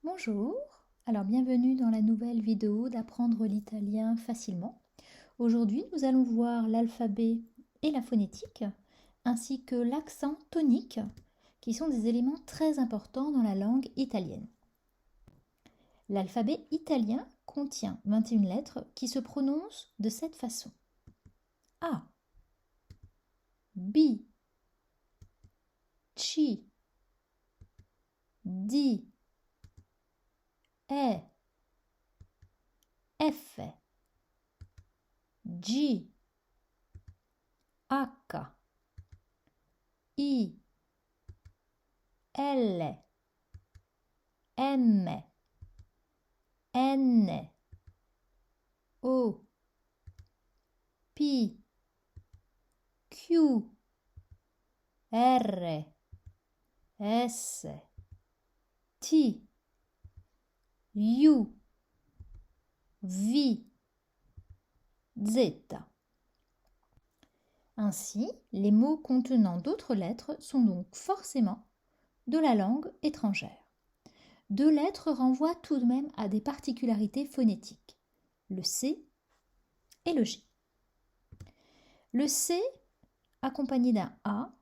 Bonjour, alors bienvenue dans la nouvelle vidéo d'apprendre l'italien facilement. Aujourd'hui, nous allons voir l'alphabet et la phonétique, ainsi que l'accent tonique, qui sont des éléments très importants dans la langue italienne. L'alphabet italien contient 21 lettres qui se prononcent de cette façon. A, B, C, D, E, F, G, H, I, L, M, N, O, P, Q, R, S, T, U, V, Z. Ainsi, les mots contenant d'autres lettres sont donc forcément de la langue étrangère. Deux lettres renvoient tout de même à des particularités phonétiques, le C et le G. Le C, accompagné d'un A,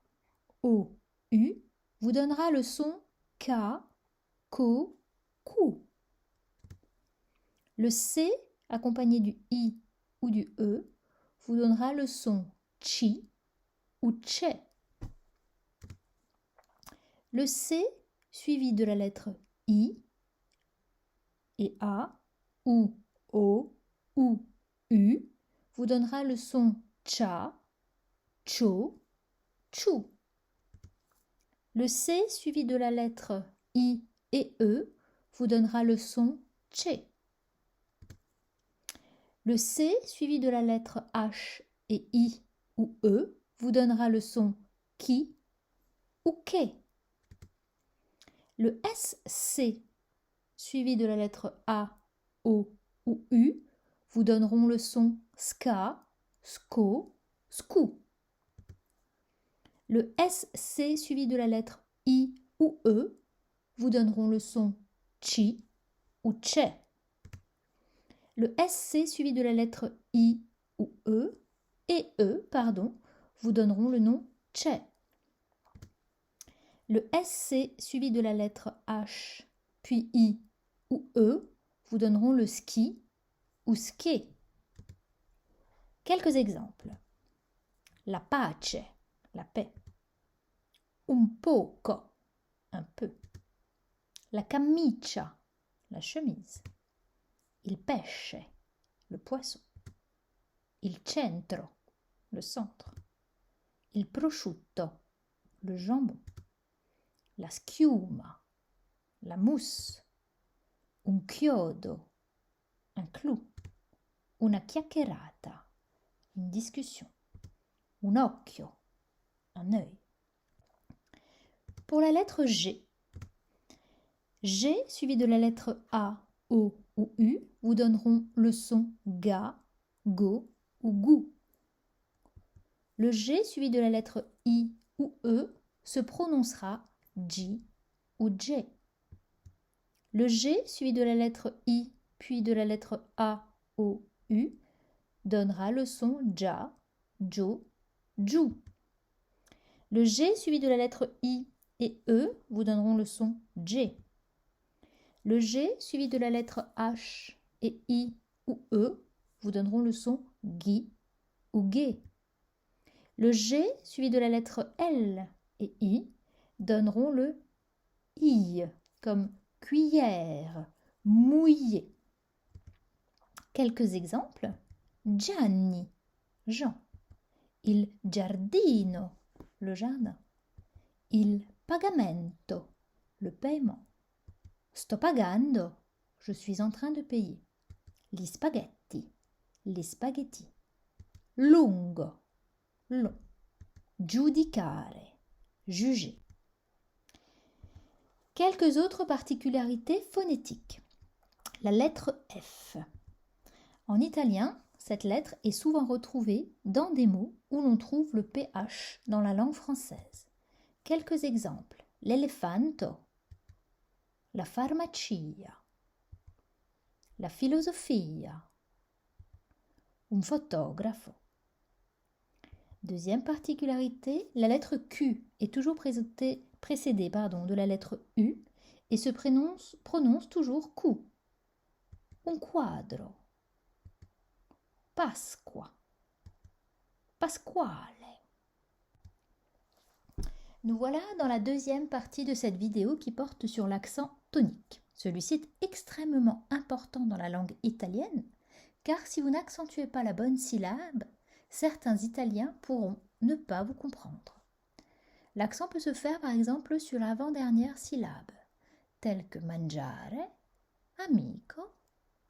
O, U, vous donnera le son K, Ko, Ku. Le C, accompagné du I ou du E, vous donnera le son Chi ou Che. Le C, suivi de la lettre I et A, ou O, ou U, vous donnera le son Cha, Cho, Chu. Le C, suivi de la lettre I et E, vous donnera le son Che. Le C, suivi de la lettre H et I ou E, vous donnera le son Ki ou Ke. Le SC, suivi de la lettre A, O ou U, vous donneront le son Ska, Sko, Sku. Le SC, suivi de la lettre I ou E, vous donneront le son Chi ou Che. Le SC, suivi de la lettre I ou E, vous donneront le nom Che. Le SC suivi de la lettre H, puis I ou E, vous donneront le ski ou ske. Quelques exemples. La pace, la paix. Un poco, un peu. La camicia, la chemise. Il pesce, le poisson. Il centro, le centre. Il prosciutto, le jambon. La schiuma, la mousse. Un chiodo, un clou. Una chiacchierata, une discussion. Un occhio, un œil. Pour la lettre G, G suivi de la lettre A, O ou U vous donneront le son ga, go ou gou. Le G suivi de la lettre I ou E se prononcera J ou J. Le G suivi de la lettre I puis de la lettre A, O, U donnera le son Ja, Jo, Ju. Le G suivi de la lettre I et E vous donneront le son J. Le G suivi de la lettre H et I ou E vous donneront le son Gui ou Gay. Le G suivi de la lettre L et I donneront le I comme cuillère, mouillé. Quelques exemples. Gianni, Jean. Il giardino, le jardin. Il pagamento, le paiement. Sto pagando, je suis en train de payer. Gli spaghetti, les spaghettis. Lungo, long. Giudicare, juger. Quelques autres particularités phonétiques. La lettre F. En italien, cette lettre est souvent retrouvée dans des mots où l'on trouve le PH dans la langue française. Quelques exemples. L'elefanto, la farmacia, la filosofia, un fotografo. Deuxième particularité, la lettre Q est toujours précédée de la lettre U et se prononce toujours Q. Un quadro, Pasqua, Pasquale. Nous voilà dans la deuxième partie de cette vidéo qui porte sur l'accent tonique. Celui-ci est extrêmement important dans la langue italienne, car si vous n'accentuez pas la bonne syllabe, certains Italiens pourront ne pas vous comprendre. L'accent peut se faire par exemple sur l'avant-dernière syllabe, telle que mangiare, amico,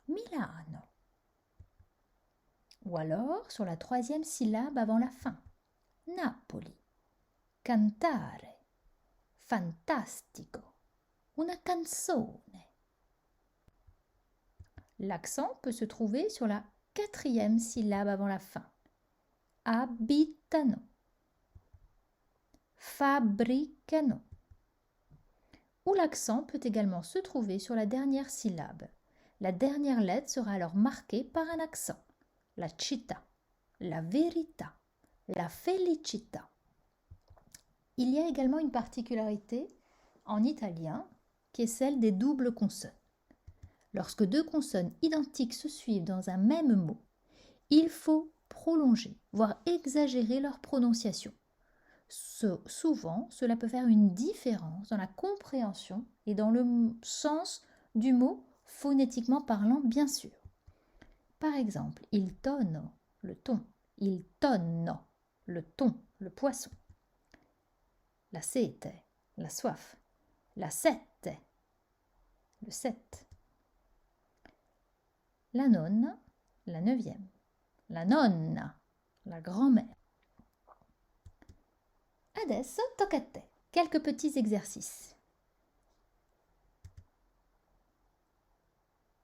Milano. Ou alors sur la troisième syllabe avant la fin, Napoli, cantare, fantastico, una canzone. L'accent peut se trouver sur la quatrième syllabe avant la fin, abitano, fabbricano. Ou l'accent peut également se trouver sur la dernière syllabe. La dernière lettre sera alors marquée par un accent. La città, la verità, la felicità. Il y a également une particularité en italien qui est celle des doubles consonnes. Lorsque deux consonnes identiques se suivent dans un même mot, il faut prolonger, voire exagérer leur prononciation. Souvent, cela peut faire une différence dans la compréhension et dans le sens du mot, phonétiquement parlant, bien sûr. Par exemple, il tonno, le ton, il tonno, le thon, le poisson. La sete, la soif, la sette, le 7. La nonna, la 9e. La nonna, la grand-mère. Adesso tocca a te. Quelques petits exercices.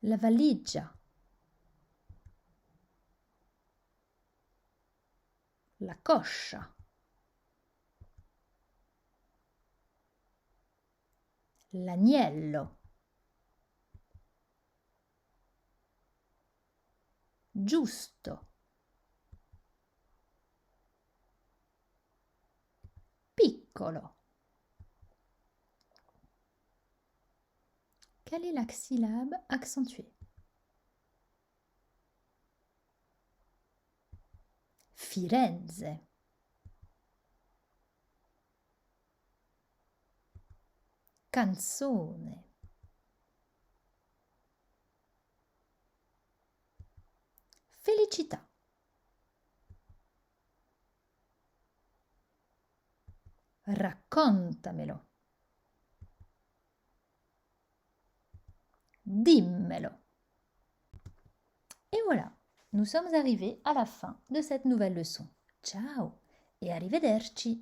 La valigia. La coscia. L'agnello. Giusto. Piccolo. Quelle est la syllabe accentuée? Firenze. Canzone. Felicità. Raccontamelo. Dimmelo. Et voilà, nous sommes arrivés à la fin de cette nouvelle leçon. Ciao et arrivederci.